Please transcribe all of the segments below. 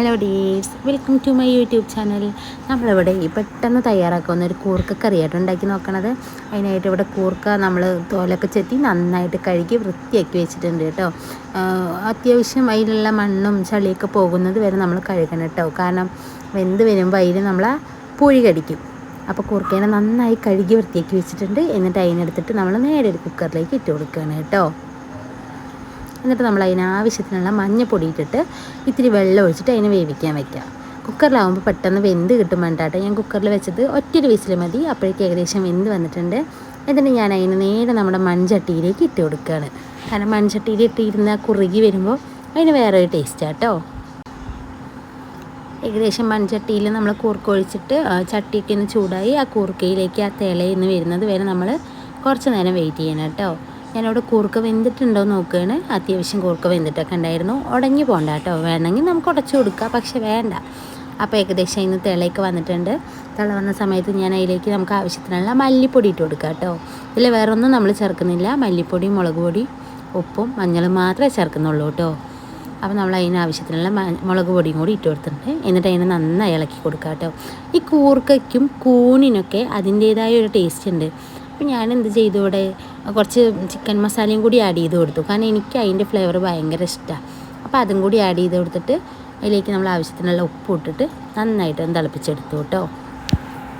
Hello dears, welcome to my YouTube channel. നമ്മളിവിടെ പെട്ടെന്ന് തയ്യാറാക്കുന്ന ഒരു കൂർക്ക കറിയായിട്ട് ഉണ്ടാക്കി നോക്കണത്. അതിനായിട്ട് ഇവിടെ കൂർക്ക നമ്മൾ തോലൊക്കെ ചെത്തി നന്നായിട്ട് കഴുകി വൃത്തിയാക്കി വെച്ചിട്ടുണ്ട് കേട്ടോ. അത്യാവശ്യം അതിലുള്ള മണ്ണും ചളിയൊക്കെ പോകുന്നത് വരെ നമ്മൾ കഴുകണം കേട്ടോ. കാരണം വെന്ത് വരുമ്പോൾ അതിൽ നമ്മൾ പുഴി കടിക്കും. അപ്പോൾ കൂർക്കേനെ നന്നായി കഴുകി വൃത്തിയാക്കി വെച്ചിട്ടുണ്ട്. എന്നിട്ട് അതിനെടുത്തിട്ട് നമ്മൾ നേരെ ഒരു കുക്കറിലേക്ക് ഇട്ട് കൊടുക്കുകയാണ് കേട്ടോ. എന്നിട്ട് നമ്മൾ അതിനാവശ്യത്തിനുള്ള മഞ്ഞപ്പൊടി ഇട്ടിട്ട് ഇത്തിരി വെള്ളം ഒഴിച്ചിട്ട് അതിനെ വേവിക്കാൻ വയ്ക്കുക. കുക്കറിലാവുമ്പോൾ പെട്ടെന്ന് വെന്ത് കിട്ടും വേണ്ടാട്ടെ. ഞാൻ കുക്കറിൽ വെച്ചത് ഒറ്റൊരു വിസിൽ മതി. അപ്പോഴേക്ക് ഏകദേശം വെന്ത് വന്നിട്ടുണ്ട്. എന്നിട്ട് ഞാൻ അതിന് നേരെ നമ്മുടെ മൺചട്ടിയിലേക്ക് ഇട്ട് കൊടുക്കുകയാണ്. കാരണം മൺചട്ടിയിൽ ഇട്ടിരുന്ന കുറുകി വരുമ്പോൾ അതിന് വേറൊരു ടേസ്റ്റാണ് കേട്ടോ. ഏകദേശം മൺചട്ടിയിൽ നമ്മൾ കൂർക്ക ഒഴിച്ചിട്ട് ചട്ടിയൊക്കെ ഒന്ന് ചൂടായി ആ കൂർക്കയിലേക്ക് ആ തിളയിന്ന് വരുന്നത് വരെ നമ്മൾ കുറച്ച് നേരം വെയിറ്റ് ചെയ്യണം കേട്ടോ. ഞാനവിടെ കൂർക്ക വെന്തിട്ടുണ്ടോ നോക്കുകയാണ്. അത്യാവശ്യം കൂർക്ക വെന്തിട്ടൊക്കെ ഉണ്ടായിരുന്നു. ഉടഞ്ഞു പോകണ്ട കേട്ടോ. വേണമെങ്കിൽ നമുക്ക് ഉടച്ചു കൊടുക്കാം, പക്ഷെ വേണ്ട. അപ്പോൾ ഏകദേശം അതിന് തിളയൊക്കെ വന്നിട്ടുണ്ട്. തിള വന്ന സമയത്ത് ഞാൻ അതിലേക്ക് നമുക്ക് ആവശ്യത്തിനുള്ള മല്ലിപ്പൊടി ഇട്ട് കൊടുക്കാം കേട്ടോ. ഇതിൽ വേറെ ഒന്നും നമ്മൾ ചേർക്കുന്നില്ല. മല്ലിപ്പൊടി, മുളക് പൊടി, ഉപ്പും മഞ്ഞളും മാത്രമേ ചേർക്കുന്നുള്ളൂ കേട്ടോ. അപ്പോൾ നമ്മൾ അതിനാവശ്യത്തിനുള്ള മുളക് പൊടിയും കൂടി ഇട്ട് കൊടുത്തിട്ടുണ്ട്. എന്നിട്ട് അതിനെ നന്നായി ഇളക്കി കൊടുക്കാം കേട്ടോ. ഈ കൂർക്കയ്ക്കും കൂണിനൊക്കെ അതിൻ്റേതായ ഒരു ടേസ്റ്റ് ഉണ്ട്. അപ്പോൾ ഞാൻ എന്ത് ചെയ്തു, ഇവിടെ കുറച്ച് ചിക്കൻ മസാലയും കൂടി ആഡ് ചെയ്ത് കൊടുത്തു. കാരണം എനിക്ക് അതിൻ്റെ ഫ്ലേവർ ഭയങ്കര ഇഷ്ടമാണ്. അപ്പോൾ അതും കൂടി ആഡ് ചെയ്ത് കൊടുത്തിട്ട് അതിലേക്ക് നമ്മൾ ആവശ്യത്തിനുള്ള ഉപ്പ് ഇട്ടിട്ട് നന്നായിട്ട് തിളപ്പിച്ചെടുത്തു കേട്ടോ.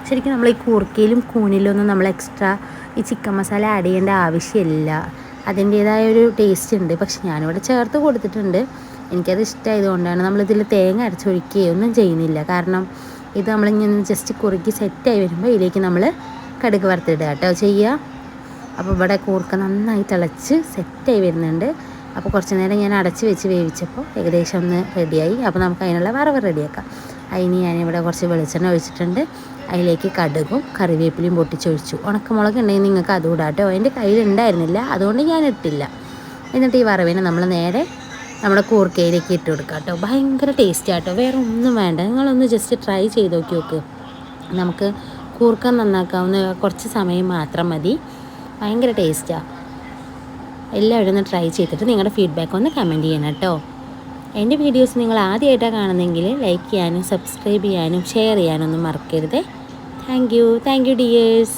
ശരിക്കും നമ്മൾ ഈ കൂർക്കയിലും കൂണിലൊന്നും നമ്മൾ എക്സ്ട്രാ ഈ ചിക്കൻ മസാല ആഡ് ചെയ്യേണ്ട ആവശ്യമില്ല. അതിൻ്റേതായ ഒരു ടേസ്റ്റ് ഉണ്ട്. പക്ഷെ ഞാനിവിടെ ചേർത്ത് കൊടുത്തിട്ടുണ്ട്. എനിക്കത് ഇഷ്ടമായതുകൊണ്ടാണ്. നമ്മളിതിൽ തേങ്ങ അരച്ചൊഴിക്കുകയോ ഒന്നും ചെയ്യുന്നില്ല. കാരണം ഇത് നമ്മളിങ്ങനെ ജസ്റ്റ് കുറുക്കി സെറ്റായി വരുമ്പോൾ ഇതിലേക്ക് നമ്മൾ കടുക് വറുത്തിടുക കേട്ടോ ചെയ്യുക. അപ്പോൾ ഇവിടെ കൂർക്ക നന്നായി തിളച്ച് സെറ്റായി വരുന്നുണ്ട്. അപ്പോൾ കുറച്ച് നേരം ഞാൻ അടച്ച് വെച്ച് വേവിച്ചപ്പോൾ ഏകദേശം ഒന്ന് റെഡിയായി. അപ്പോൾ നമുക്ക് അതിനുള്ള വറവ് റെഡിയാക്കാം. അതിന് ഞാനിവിടെ കുറച്ച് വെളിച്ചെണ്ണ ഒഴിച്ചിട്ടുണ്ട്. അതിലേക്ക് കടുകും കറിവേപ്പിലയും പൊട്ടിച്ചൊഴിച്ചു. ഉണക്കമുളക് ഉണ്ടെങ്കിൽ നിങ്ങൾക്ക് അതും ഇടാം കേട്ടോ. എൻ്റെ കയ്യിലുണ്ടായിരുന്നില്ല, അതുകൊണ്ട് ഞാൻ ഇട്ടില്ല. എന്നിട്ട് ഈ വറവിനെ നമ്മൾ നേരെ നമ്മുടെ കൂർക്കയിലേക്ക് ഇട്ട് കൊടുക്കാം കേട്ടോ. ഭയങ്കര ടേസ്റ്റ് ആട്ടോ. വേറെ ഒന്നും വേണ്ട. നിങ്ങളൊന്ന് ജസ്റ്റ് ട്രൈ ചെയ്ത് നോക്ക്. നമുക്ക് കൂർക്ക നന്നാക്കാവുന്ന കുറച്ച് സമയം മാത്രം മതി. ഭയങ്കര ടേസ്റ്റാണ്. എല്ലാവരും ഒന്ന് ട്രൈ ചെയ്തിട്ട് നിങ്ങളുടെ ഫീഡ്ബാക്ക് ഒന്ന് കമൻറ്റ് ചെയ്യണം കേട്ടോ. എൻ്റെ വീഡിയോസ് നിങ്ങൾ ആദ്യമായിട്ടാണ് കാണുന്നതെങ്കിൽ ലൈക്ക് ചെയ്യാനും സബ്സ്ക്രൈബ് ചെയ്യാനും ഷെയർ ചെയ്യാനൊന്നും മറക്കരുത്. Thank you dears.